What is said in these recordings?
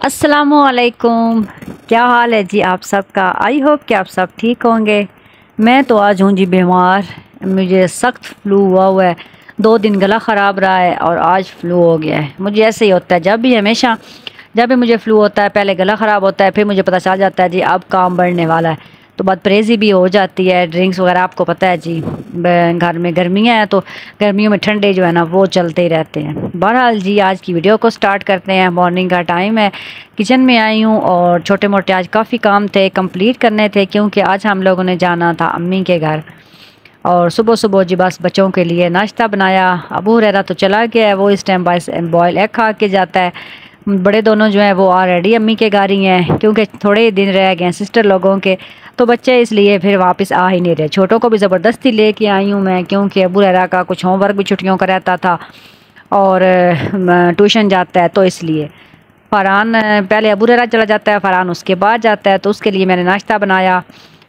अस्सलामुअलैकुम। क्या हाल है जी आप सबका। आई होप कि आप सब ठीक होंगे। मैं तो आज हूँ जी बीमार। मुझे सख्त फ्लू हुआ है। 2 दिन गला ख़राब रहा है और आज फ्लू हो गया है। मुझे ऐसे ही होता है जब भी, हमेशा जब भी मुझे फ्लू होता है पहले गला ख़राब होता है, फिर मुझे पता चल जाता है जी अब काम बढ़ने वाला है, तो बदपरहेज़ी भी हो जाती है। ड्रिंक्स वगैरह आपको पता है जी, घर में गर्मियाँ हैं तो गर्मियों में ठंडे जो है ना वो चलते ही रहते हैं। बहरहाल जी आज की वीडियो को स्टार्ट करते हैं। मॉर्निंग का टाइम है, किचन में आई हूँ और छोटे मोटे आज काफ़ी काम थे, कंप्लीट करने थे, क्योंकि आज हम लोगों ने जाना था अम्मी के घर। और सुबह सुबह जी बस बच्चों के लिए नाश्ता बनाया। अबू हुरैरा तो चला गया है, वो इस टाइम बस बॉयल एग खा के जाता है। बड़े दोनों जो हैं वो ऑलरेडी अम्मी के घर ही हैं, क्योंकि थोड़े ही दिन रह गए हैं सिस्टर लोगों के, तो बच्चे इसलिए फिर वापस आ ही नहीं रहे। छोटों को भी ज़बरदस्ती लेके आई हूँ मैं, क्योंकि अबू हुरैरा का कुछ होमवर्क भी छुट्टियों का रहता था और ट्यूशन जाता है, तो इसलिए फ़रहान पहले अबू हुरैरा चला जाता है, फ़रहान उसके बाद जाता है, तो उसके लिए मैंने नाश्ता बनाया।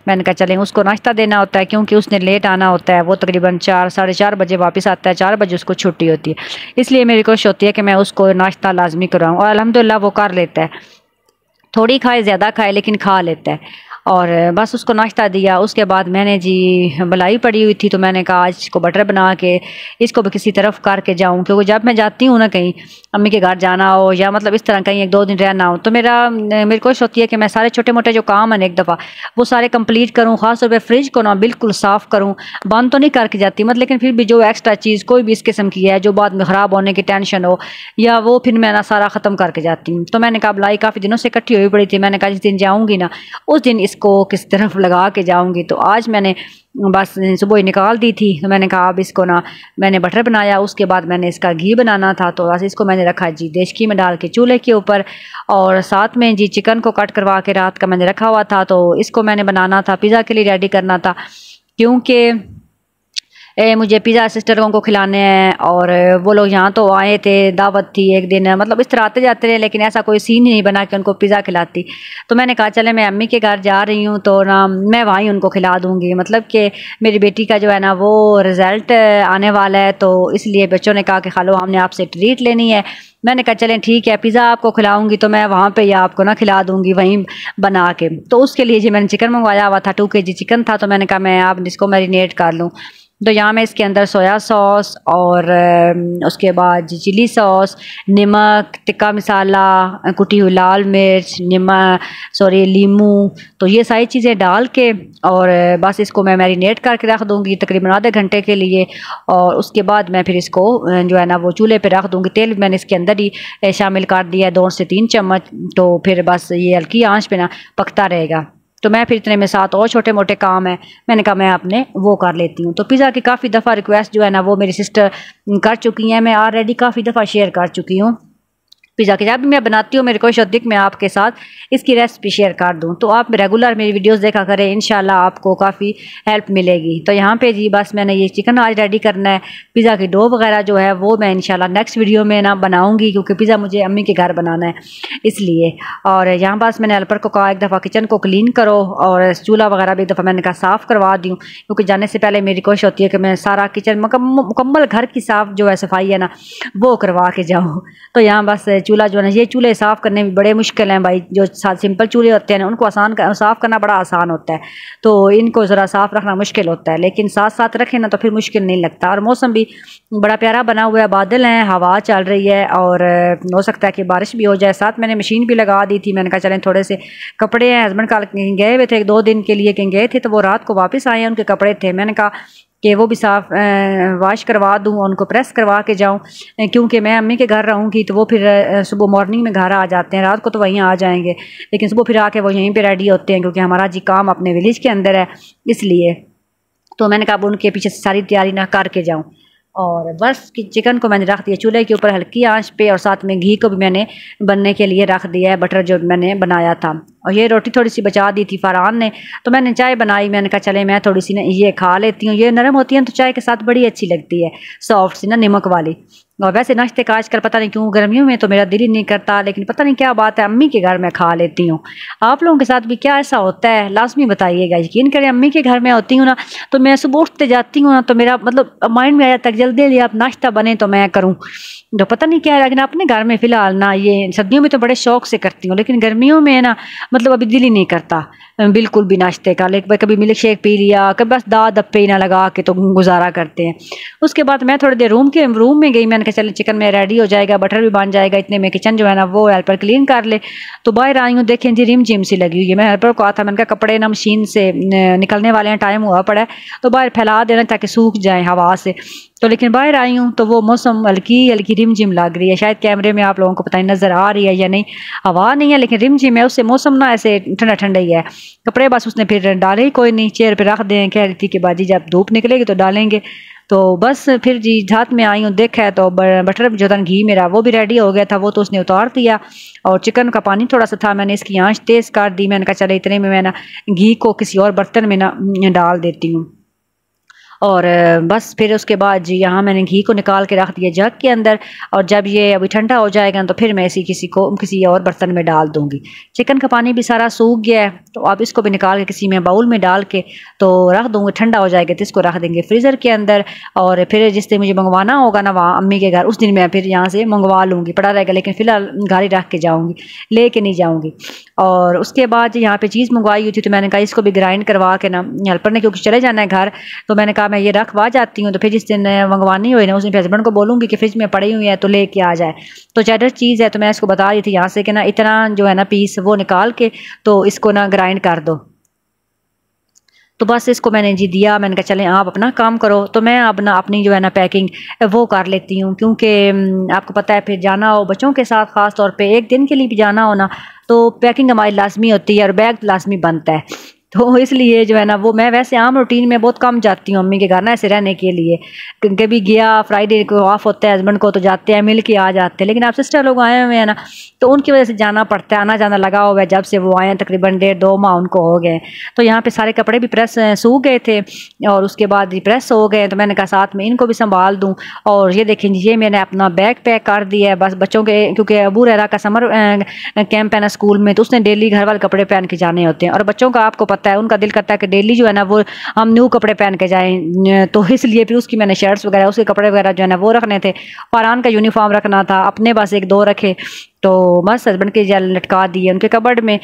मैंने कहा चलें उसको नाश्ता देना होता है, क्योंकि उसने लेट आना होता है। वो तकरीबन 4 साढ़े 4 बजे वापस आता है, 4 बजे उसको छुट्टी होती है, इसलिए मेरी कोशिश होती है कि मैं उसको नाश्ता लाजमी कराऊँ, और अल्हम्दुलिल्लाह वो कर लेता है। थोड़ी खाए ज़्यादा खाए लेकिन खा लेता है। और बस उसको नाश्ता दिया। उसके बाद मैंने जी मलाई पड़ी हुई थी, तो मैंने कहा आज इसको बटर बना के इसको भी किसी तरफ करके जाऊं, क्योंकि जब मैं जाती हूँ ना कहीं अम्मी के घर जाना हो या मतलब इस तरह कहीं 1-2 दिन रहना हो, तो मेरी कोशिश होती है कि मैं सारे छोटे मोटे जो काम हैं एक दफ़ा वो सारे कंप्लीट करूँ। ख़ास तौर पर फ्रिज को ना बिल्कुल साफ़ करूँ, बंद तो नहीं करके जाती मतलब, लेकिन फिर भी जो एक्स्ट्रा चीज़ कोई भी इस किस्म की है जो बाद में ख़राब होने की टेंशन हो, या वो फिर मैं ना सारा ख़त्म करके जाती हूँ। तो मैंने कहा मलाई काफ़ी दिनों से इकट्ठी हुई पड़ी थी, मैंने कहा जिस दिन जाऊँगी ना उस दिन इसको किस तरफ लगा के जाऊंगी। तो आज मैंने बस सुबह ही निकाल दी थी, तो मैंने कहा अब इसको ना मैंने बटर बनाया। उसके बाद मैंने इसका घी बनाना था, तो बस इसको मैंने रखा जी देशकी में डाल के चूल्हे के ऊपर, और साथ में जी चिकन को कट करवा के रात का मैंने रखा हुआ था, तो इसको मैंने बनाना था, पिज़्ज़ा के लिए रेडी करना था, क्योंकि मुझे पिज़्ज़ा सिस्टरों को खिलाने हैं। और वो लोग यहाँ तो आए थे, दावत थी एक दिन, मतलब इस तरह आते जाते रहे, लेकिन ऐसा कोई सीन ही नहीं बना कि उनको पिज़्ज़ा खिलाती। तो मैंने कहा चले मैं अम्मी के घर जा रही हूँ तो ना मैं वहीं उनको खिला दूँगी, मतलब कि मेरी बेटी का जो है ना वो रिज़ल्ट आने वाला है, तो इसलिए बच्चों ने कहा कि खालो हमने आपसे ट्रीट लेनी है। मैंने कहा चलें ठीक है, पिज़्ज़ा आपको खिलाऊंगी तो मैं वहाँ पे या आपको ना खिला दूँगी वहीं बना के। तो उसके लिए जी मैंने चिकन मंगवाया हुआ था, 2 kg चिकन था, तो मैंने कहा मैं आप इसको मैरिनेट कर लूँ। तो यहाँ मैं इसके अंदर सोया सॉस और उसके बाद चिली सॉस, नमक, टिक्का मसाला, कुटी हुई लाल मिर्च, लीमू, तो ये सारी चीज़ें डाल के और बस इसको मैं मैरिनेट करके रख दूँगी तकरीबन आधे घंटे के लिए। और उसके बाद मैं फिर इसको जो है ना वो चूल्हे पे रख दूँगी। तेल मैंने इसके अंदर ही शामिल कर दिया है 2 से 3 चम्मच, तो फिर बस ये हल्की आंच पे ना पकता रहेगा। तो मैं फिर इतने में साथ और छोटे मोटे काम है, मैंने कहा मैं अपने वो कर लेती हूँ। तो पिज़्ज़ा की काफ़ी दफ़ा रिक्वेस्ट जो है ना वो मेरी सिस्टर कर चुकी हैं, मैं ऑलरेडी काफ़ी दफ़ा शेयर कर चुकी हूँ। पिज़्ज़ा की जब भी मैं बनाती हूँ मेरी कोशिश होती है कि मैं आपके साथ इसकी रेसिपी शेयर कर दूँ, तो आप रेगुलर मेरी वीडियोस देखा करें, इंशाल्लाह आपको काफ़ी हेल्प मिलेगी। तो यहाँ पे जी बस मैंने ये चिकन आज रेडी करना है। पिज़्ज़ा की डो वगैरह जो है वो मैं इंशाल्लाह नेक्स्ट वीडियो में ना बनाऊँगी, क्योंकि पिज़्ज़ा मुझे अम्मी के घर बनाना है इसलिए। और यहाँ बस मैंने हेल्पर को कहा एक दफ़ा किचन को क्लीन करो और चूल्हा वगैरह भी एक दफ़ा मैंने कहा साफ़ करवा दूँ, क्योंकि जाने से पहले मेरी कोशिश होती है कि मैं सारा किचन मुकम्मल घर की साफ़ जो है सफाई है ना वो करवा के जाऊँ। तो यहाँ बस चूल्हा जो है ना, ये चूल्हे साफ़ करने में बड़े मुश्किल हैं भाई, जो सिंपल चूल्हे होते हैं ना उनको साफ़ करना बड़ा आसान होता है, तो इनको ज़रा साफ़ रखना मुश्किल होता है, लेकिन साथ साथ रखें ना तो फिर मुश्किल नहीं लगता। और मौसम भी बड़ा प्यारा बना हुआ है, बादल हैं, हवा चल रही है और हो सकता है कि बारिश भी हो जाए। साथ मैंने मशीन भी लगा दी थी, मैंने कहा चलें थोड़े से कपड़े हैं, हस्बैंड कल गए हुए थे 2 दिन के लिए, कहीं गए थे, तो वो रात को वापस आए हैं, उनके कपड़े थे, मैंने कहा कि वो भी साफ वाश करवा दूँ, उनको प्रेस करवा के जाऊँ, क्योंकि मैं अम्मी के घर रहूँगी तो वो फिर सुबह मॉर्निंग में घर आ जाते हैं, रात को तो वहीं आ जाएंगे, लेकिन सुबह फिर आके वो यहीं पे रेडी होते हैं, क्योंकि हमारा जी काम अपने विलेज के अंदर है इसलिए। तो मैंने कहा उनके पीछे सारी तैयारी ना करके जाऊँ। और बस चिकन को मैंने रख दिया चूल्हे के ऊपर हल्की आंच पे, और साथ में घी को भी मैंने बनने के लिए रख दिया है, बटर जो मैंने बनाया था। और ये रोटी थोड़ी सी बचा दी थी फ़रहान ने, तो मैंने चाय बनाई, मैंने कहा चले मैं थोड़ी सी ना ये खा लेती हूँ, ये नरम होती है तो चाय के साथ बड़ी अच्छी लगती है, सॉफ्ट सी ना नमक वाली। और वैसे नाश्ते का आजकल पता नहीं क्यों गर्मियों में तो मेरा दिल ही नहीं करता, लेकिन पता नहीं क्या बात है, अम्मी के घर में खा लेती हूँ। आप लोगों के साथ भी क्या ऐसा होता है, लाजमी बताइएगा। यकीन करें, अम्मी के घर में होती हूँ ना तो मैं सुबह उठते जाती हूँ ना तो मेरा मतलब माइंड में आ जाता है जल्दी जल्दी आप नाश्ता बने तो मैं करूँ। तो पता नहीं क्या है, लेकिन अपने घर में फ़िलहाल ना, ये सर्दियों में तो बड़े शौक से करती हूँ, लेकिन गर्मियों में ना मतलब अभी दिल ही नहीं करता बिल्कुल भी नाश्ते का। लेकिन कभी मिल्क शेक पी लिया, कभी बस दाद दप्पे ही ना लगा के तो गुजारा करते हैं। उसके बाद मैं थोड़ी देर रूम में गई, मैंने कहा चले चिकन में रेडी हो जाएगा, बटर भी बन जाएगा, इतने में किचन जो है ना वो हेल्पर क्लीन कर ले। तो बाहर आई हूँ, देखें जी रिम जिम सी लगी हुई है। मैं हेल्पर को कहा था, मैंने कहा कपड़े ना मशीन से निकलने वाले हैं, टाइम हुआ पड़ा है, तो बाहर फैला देना ताकि सूख जाए हवा से। तो लेकिन बाहर आई हूँ तो वो मौसम हल्की हल्की रिम झिम लग रही है। शायद कैमरे में आप लोगों को पता नहीं नज़र आ रही है या नहीं, हवा नहीं है लेकिन रिम झिम है, उससे मौसम ना ऐसे ठंडा ठंडा ही है। कपड़े बस उसने फिर डाले ही कोई नहीं, चेयर पे रख दें, कह रही थी कि बाजी जब धूप निकलेगी तो डालेंगे। तो बस फिर जी झात में आई हूँ, देखा है तो बटर जो था घी मेरा वो भी रेडी हो गया था, वो तो उसने उतार दिया। और चिकन का पानी थोड़ा सा था, मैंने इसकी आंच तेज़ कर दी। मैंने कहा चले इतने में मैं ना घी को किसी और बर्तन में ना डाल देती हूँ। और बस फिर उसके बाद जी यहाँ मैंने घी को निकाल के रख दिया जग के अंदर, और जब ये अभी ठंडा हो जाएगा तो फिर मैं इसी किसी और बर्तन में डाल दूँगी। चिकन का पानी भी सारा सूख गया है, तो अब इसको भी निकाल के किसी में बाउल में डाल के तो रख दूँगी। ठंडा हो जाएगा तो इसको रख देंगे फ्रीज़र के अंदर। और फिर जिस दिन मुझे मंगवाना होगा ना वहाँ अम्मी के घर, उस दिन मैं फिर यहाँ से मंगवा लूँगी, पड़ा रहेगा, लेकिन फ़िलहाल घर ही रख के जाऊँगी, ले नहीं जाऊँगी। और उसके बाद यहाँ पे चीज़ मंगवाई हुई थी, तो मैंने कहा इसको भी ग्राइंड करवा के ना, हेल्पर ने क्योंकि चले जाना है घर, तो मैंने कहा मैं ये रखवा जाती हूँ, तो फिर जिस दिन मंगवानी हुई ना उस दिन हस्बैंड को बोलूँगी कि फ्रिज में पड़ी हुई है तो लेके आ जाए। तो चेडर चीज़ है, तो मैं इसको बता रही थी यहाँ से कि ना इतना जो है ना पीस वो निकाल के तो इसको ना ग्राइंड कर दो। तो बस इसको मैंने जी दिया, मैंने कहा चलें आप अपना काम करो। तो मैं अब ना अपनी जो है ना पैकिंग वो कर लेती हूँ, क्योंकि आपको पता है फिर जाना हो बच्चों के साथ, ख़ास तौर पे एक दिन के लिए भी जाना हो ना तो पैकिंग हमारी लाजमी होती है और बैग लाजमी बनता है। तो इसलिए जो है ना वो मैं वैसे आम रूटीन में बहुत कम जाती हूँ अम्मी के घर ना ऐसे रहने के लिए। कभी गया, फ्राइडे को ऑफ होता है हस्बैंड को, तो जाते हैं मिल के आ जाते हैं। लेकिन आप सिस्टर लोग आए हुए हैं ना तो उनकी वजह से जाना पड़ता है, आना जाना लगा हुआ है। जब से वो आए हैं तकरीबन 1.5-2 माह उनको हो गए। तो यहाँ पे सारे कपड़े भी प्रेस सूख गए थे और उसके बाद प्रेस हो गए, तो मैंने कहा साथ में इनको भी संभाल दूँ। और ये देखें ये मैंने अपना बैग पैक कर दिया है बस बच्चों के, क्योंकि अबू रहरा का समर कैंप है ना स्कूल में, तो उसने डेली घर वाले कपड़े पहन के जाने होते हैं। और बच्चों का आपको पता है उनका दिल करता है कि डेली जो है ना वो हम न्यू कपड़े पहन के जाएं, तो इसलिए फिर उसकी मैंने शर्ट्स वगैरह उसके कपड़े वगैरह जो है ना वो रखने थे। फरहान का यूनिफॉर्म रखना था, अपने बस 1-2 रखे, तो बस हस्बैंड के जेल लटका दिए उनके कबर्ड में।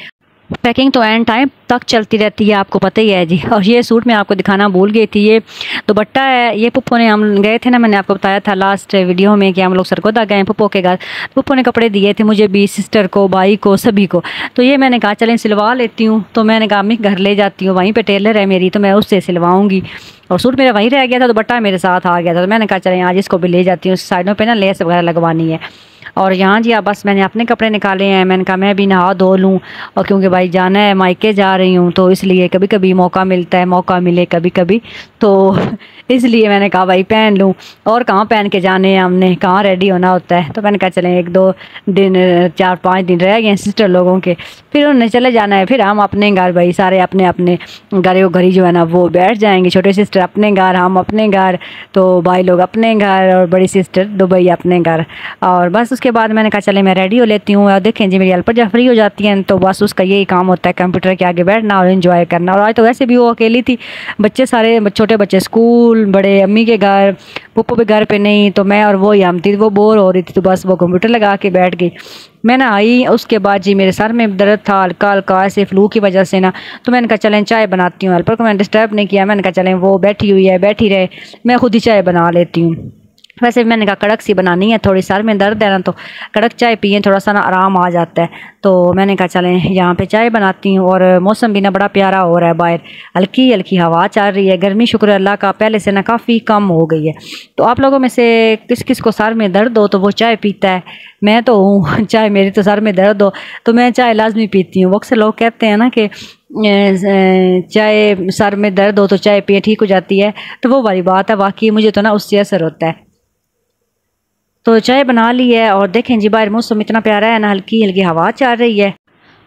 पैकिंग तो एंड टाइम तक चलती रहती है, आपको पता ही है जी। और ये सूट मैं आपको दिखाना भूल गई थी, ये दुपट्टा है। ये पुप्पो ने, हम गए थे ना, मैंने आपको बताया था लास्ट वीडियो में कि हम लोग सरगोदा गए पुप्पो के घर। पुप्पो ने कपड़े दिए थे मुझे भी, सिस्टर को, भाई को, सभी को। तो ये मैंने कहा चलें सिलवा लेती हूँ। तो मैंने कहा मैं घर ले जाती हूँ, वहीं पर टेलर है मेरी, तो मैं उससे सिलवाऊँगी। और सूट मेरा वहीं रह गया था, दुपट्टा मेरे साथ आ गया था, तो मैंने कहा चलें आज इसको भी ले जाती हूँ। साइडों पर ना लेस वगैरह लगवानी है। और यहाँ जी बस मैंने अपने कपड़े निकाले हैं, मैंने कहा मैं भी नहा धो लूँ, और क्योंकि भाई जाना है, मायके जा रही हूँ, तो इसलिए कभी कभी मौका मिलता है, मौका मिले कभी कभी, तो इसलिए मैंने कहा भाई पहन लूँ। और कहाँ पहन के जाने हैं हमने, कहाँ रेडी होना होता है। तो मैंने कहा चलें 1-2 दिन 4-5 दिन रह गए सिस्टर लोगों के, फिर उन्हें चले जाना है, फिर हम अपने घर भाई सारे अपने अपने घरी जो है ना वो बैठ जाएंगे। छोटे सिस्टर अपने घर, हम अपने घर, तो भाई लोग अपने घर, और बड़ी सिस्टर दुबई अपने घर। और बस उसके बाद मैंने कहा चले मैं रेडी हो लेती हूँ। और देखें जी मेरी हेल्पर जब फ्री हो जाती हैं तो बस उसका यही काम होता है कंप्यूटर के आगे बैठना और एंजॉय करना। और आज तो वैसे भी वो अकेली थी, बच्चे सारे छोटे बच्चे स्कूल, बड़े अम्मी के घर, पुप्पो भी घर पे नहीं, तो मैं और वो ही हम थी। वो बोर हो रही थी तो बस वो कंप्यूटर लगा के बैठ गई। मैं ना आई, उसके बाद जी मेरे सर में दर्द था हल्का हल्का ऐसे फ्लू की वजह से ना, तो मैंने कहा चलें चाय बनाती हूँ। हेल्पर को मैंने डिस्टर्ब नहीं किया, मैंने कहा चलें वो बैठी हुई है बैठी रहे, मैं खुद ही चाय बना लेती हूँ। वैसे मैंने कहा कड़क सी बनानी है, थोड़ी सर में दर्द है ना, तो कड़क चाय पिए थोड़ा सा ना आराम आ जाता है। तो मैंने कहा चलें यहाँ पे चाय बनाती हूँ। और मौसम भी ना बड़ा प्यारा हो रहा है, बाहर हल्की हल्की हवा चल रही है, गर्मी शुक्र अल्लाह का पहले से ना काफ़ी कम हो गई है। तो आप लोगों में से किस किस को सर में दर्द हो तो वो चाय पीता है? मैं तो हूँ चाय, मेरी तो सर में दर्द हो तो मैं चाय लाजमी पीती हूँ। अक्सर लोग कहते हैं ना कि चाय सर में दर्द हो तो चाय पिए ठीक हो जाती है, तो वो वाली बात है, वाकई मुझे तो ना उससे असर होता है। तो चाय बना ली है और देखें जी बाहर मौसम इतना प्यारा है ना, हल्की हल्की हवा चल रही है।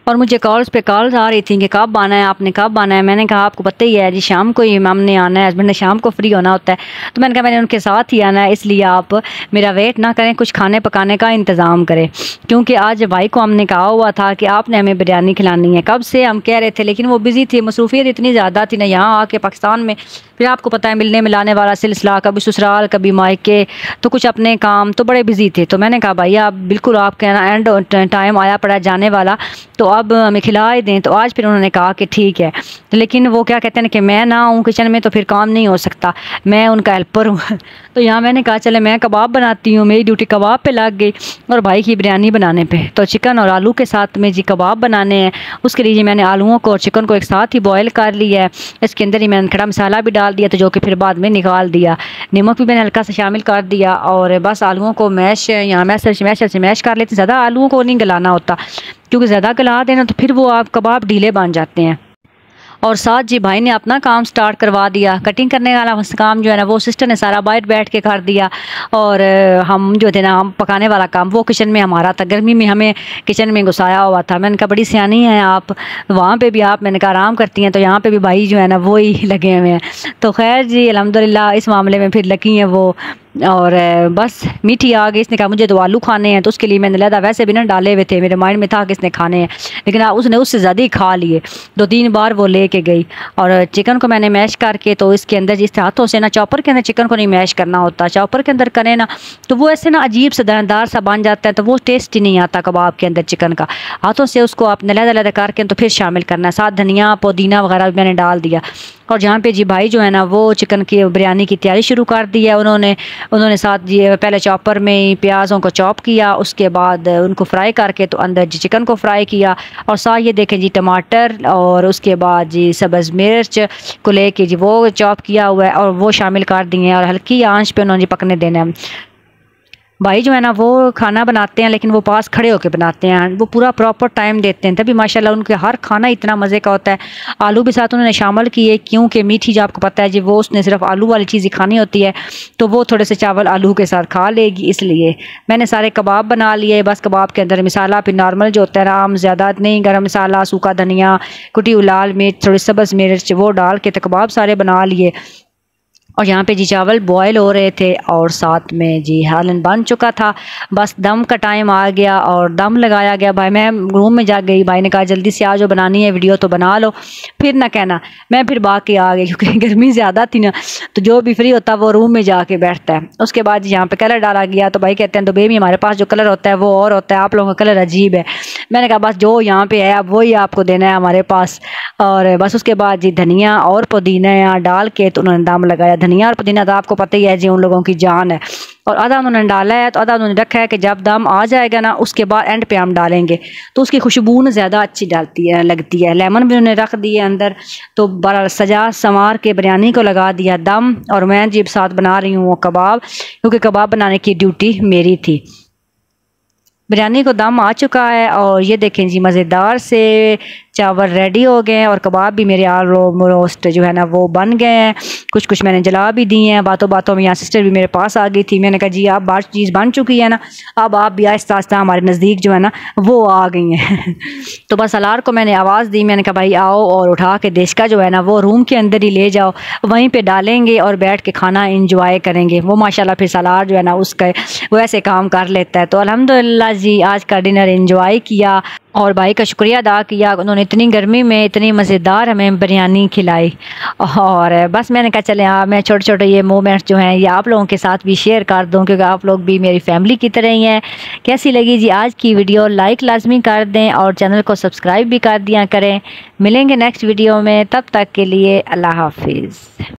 और मुझे कॉल्स पे कॉल्स आ रही थी कि कब आना है, आपने कब आना है। मैंने कहा आपको पता ही है जी, शाम को ही हमने आना है, हस्बैंड ने शाम को फ्री होना होता है। तो मैंने कहा मैंने उनके साथ ही आना है, इसलिए आप मेरा वेट ना करें, कुछ खाने पकाने का इंतज़ाम करें। क्योंकि आज भाई को हमने कहा हुआ था कि आपने हमें बिरयानी खिलानी है, कब से हम कह रहे थे, लेकिन वो बिज़ी थी, मसरूफियत इतनी ज़्यादा थी ना यहाँ आके पाकिस्तान में। फिर आपको पता है मिलने मिलाने वाला सिलसिला, कभी ससुराल कभी मायके, तो कुछ अपने काम, तो बड़े बिजी थे। तो मैंने कहा भाई आप बिल्कुल, आपके एंड टाइम आया पड़ा जाने वाला, तो अब हमें खिला ही दें। तो आज फिर उन्होंने कहा कि ठीक है, लेकिन वो क्या कहते हैं कि मैं ना हूँ किचन में तो फिर काम नहीं हो सकता, मैं उनका हेल्पर हूँ। तो यहाँ मैंने कहा चले मैं कबाब बनाती हूँ, मेरी ड्यूटी कबाब पे लग गई और भाई की बिरयानी बनाने पे। तो चिकन और आलू के साथ में जी कबाब बनाने हैं, उसके लिए मैंने आलूओं को और चिकन को एक साथ ही बॉयल कर लिया है। इसके अंदर ही मैंने खड़ा मसाला भी डाल दिया, तो जो कि फिर बाद में निकाल दिया, नमक भी मैंने हल्का सा शामिल कर दिया। और बस आलूओं को मैश यहाँ मैशर से मैश कर लेते, ज़्यादा आलूओं को नहीं गलाना होता, क्योंकि ज़्यादा गला देना तो फिर वो आप कबाब ढीले बन जाते हैं। और साथ जी भाई ने अपना काम स्टार्ट करवा दिया, कटिंग करने वाला काम जो है ना वो सिस्टर ने सारा बाहर बैठ के कर दिया। और हम जो थे ना, हम पकाने वाला काम वो किचन में हमारा था। गर्मी में हमें किचन में घुसाया हुआ था। मैंने कहा बड़ी सियानी है आप, वहाँ पे भी आप, मैंने कहा आराम करती हैं, तो यहाँ पे भी भाई जो है ना वो ही लगे हुए हैं। तो खैर जी अल्हम्दुलिल्लाह इस मामले में फिर लकी हैं वो। और बस मीठी आ गई, इसने कहा मुझे तो आलू खाने हैं, तो उसके लिए मैंने लहदा वैसे भी ना डाले हुए थे, मेरे माइंड में था कि इसने खाने हैं, लेकिन उसने उससे ज़्यादा ही खा लिए। 2-3 बार वो लेके गई। और चिकन को मैंने मैश करके, तो इसके अंदर जिस हाथों से ना, चॉपर के अंदर चिकन को नहीं मैश करना होता, चॉपर के अंदर करें ना तो वो ऐसे ना अजीब सा दानेदार सा बन जाता है, तो वो टेस्ट ही नहीं आता कबाब के अंदर चिकन का। हाथों से उसको आपने लहदा लहदा करके तो फिर शामिल करना है, साथ धनिया पुदीना वगैरह भी मैंने डाल दिया। और जहाँ पे जी भाई जो है ना वो चिकन की बिरयानी की तैयारी शुरू कर दी है उन्होंने साथ जी पहले चॉपर में ही प्याज़ों को चॉप किया, उसके बाद उनको फ्राई करके तो अंदर जी चिकन को फ्राई किया, और साथ ये देखें जी टमाटर, और उसके बाद जी सब्ज़ मिर्च को लेके जी वो चॉप किया हुआ है और वो शामिल कर दिए हैं, और हल्की आंच पे उन्होंने पकने देना है। भाई जो है ना वो खाना बनाते हैं, लेकिन वो पास खड़े होकर बनाते हैं, वो पूरा प्रॉपर टाइम देते हैं, तभी माशाल्लाह उनके हर खाना इतना मज़े का होता है। आलू भी साथ उन्होंने शामिल किए, क्योंकि मीठी जो आपको पता है जी वो उसने सिर्फ आलू वाली चीज़ ही खानी होती है, तो वो थोड़े से चावल आलू के साथ खा लेगी, इसलिए मैंने सारे कबाब बना लिए। बस कबाब के अंदर मसाला फिर नॉर्मल जो होता है आम, ज़्यादा नहीं, गरम मसाला, सूखा धनिया, कुटी हुई लाल मिर्च, थोड़ी सब्ज़ मिर्च, वो डाल के तो कबाब सारे बना लिए। और यहाँ पे जी चावल बॉयल हो रहे थे और साथ में जी हालन बन चुका था। बस दम का टाइम आ गया और दम लगाया गया। भाई मैं रूम में जा गई, भाई ने कहा जल्दी से आ जाओ, बनानी है वीडियो तो बना लो, फिर ना कहना। मैं फिर बाकी आ गई क्योंकि गर्मी ज़्यादा थी ना, तो जो भी फ्री होता है वो रूम में जाके बैठता है। उसके बाद यहाँ पे कलर डाला गया, तो भाई कहते हैं दुबई में हमारे पास जो कलर होता है वो और होता है, आप लोगों का कलर अजीब है। मैंने कहा बस जो यहाँ पे है अब वही आपको देना है हमारे पास। और बस उसके बाद जी धनिया और पुदीना यहाँ डाल के तो उन्होंने दम लगाया। धनिया और पुदीना तो आपको पता ही है जी उन लोगों की जान है। और आधा उन्होंने डाला है, तो आधा उन्होंने रखा है कि जब दम आ जाएगा ना उसके बाद एंड पे हम डालेंगे, तो उसकी खुशबू न ज़्यादा अच्छी लगती है। लेमन भी उन्होंने रख दिए अंदर, तो बड़ा सजा संवार के बिरयानी को लगा दिया दम। और मैं जी साथ बना रही हूँ वो कबाब, क्योंकि कबाब बनाने की ड्यूटी मेरी थी। बिरयानी को दम आ चुका है और ये देखें जी मज़ेदार से चावल रेडी हो गए हैं, और कबाब भी मेरे रोस्ट जो है ना वो बन गए हैं। कुछ कुछ मैंने जला भी दिए हैं। बातों बातों में यहाँ सिस्टर भी मेरे पास आ गई थी। मैंने कहा जी आप बात चीज़ बन चुकी है ना, अब आप भी आहिस्ता आहिस्ता हमारे नज़दीक जो है ना वो आ गई हैं। तो बस अलार को मैंने आवाज़ दी, मैंने कहा भाई आओ, और उठा के देशका जो है ना वो रूम के अंदर ही ले जाओ, वहीं पर डालेंगे और बैठ के खाना इंजॉय करेंगे। वो माशाल्लाह फिर सलार जो है ना उसका वैसे काम कर लेता है। तो अल्हम्दुलिल्लाह जी आज का डिनर इंजॉय किया और भाई का शुक्रिया अदा किया, उन्होंने इतनी गर्मी में इतनी मज़ेदार हमें बिरयानी खिलाई। और बस मैंने कहा चले हाँ मैं छोटे छोटे ये मोमेंट्स जो हैं ये आप लोगों के साथ भी शेयर कर दूं, क्योंकि आप लोग भी मेरी फैमिली की तरह ही हैं। कैसी लगी जी आज की वीडियो, लाइक लाजमी कर दें और चैनल को सब्सक्राइब भी कर दिया करें। मिलेंगे नेक्स्ट वीडियो में, तब तक के लिए अल्लाह हाफिज़।